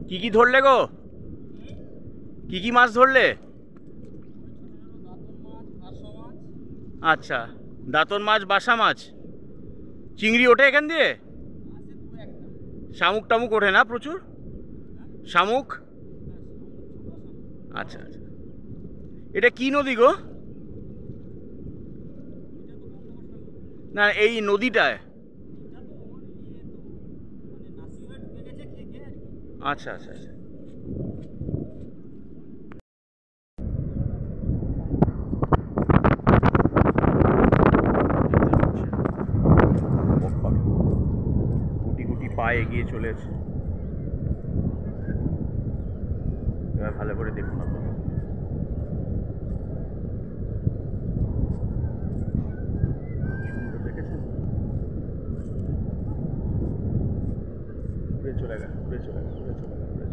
কি কি ধরলে গো? কি কি মাছ ধরলে? আচ্ছা, দাঁতন মাছ, বাসা মাছ, চিংড়ি ওঠে এখান দিয়ে? শামুক টামুক ওঠে না প্রচুর? শামুক? আচ্ছা আচ্ছা। এটা কি নদী গো? না, এই নদীটায়। আচ্ছা আচ্ছা আচ্ছা। গুটি গুটি পায়ে এগিয়ে চলেছে। এবার ভালো করে দেখুন আপনারা। সুন্দর দেখেছেন? উড়ে চলে গেল, উড়ে চলে গেল, উড়ে চলে গেল, উড়ে চলে গেল।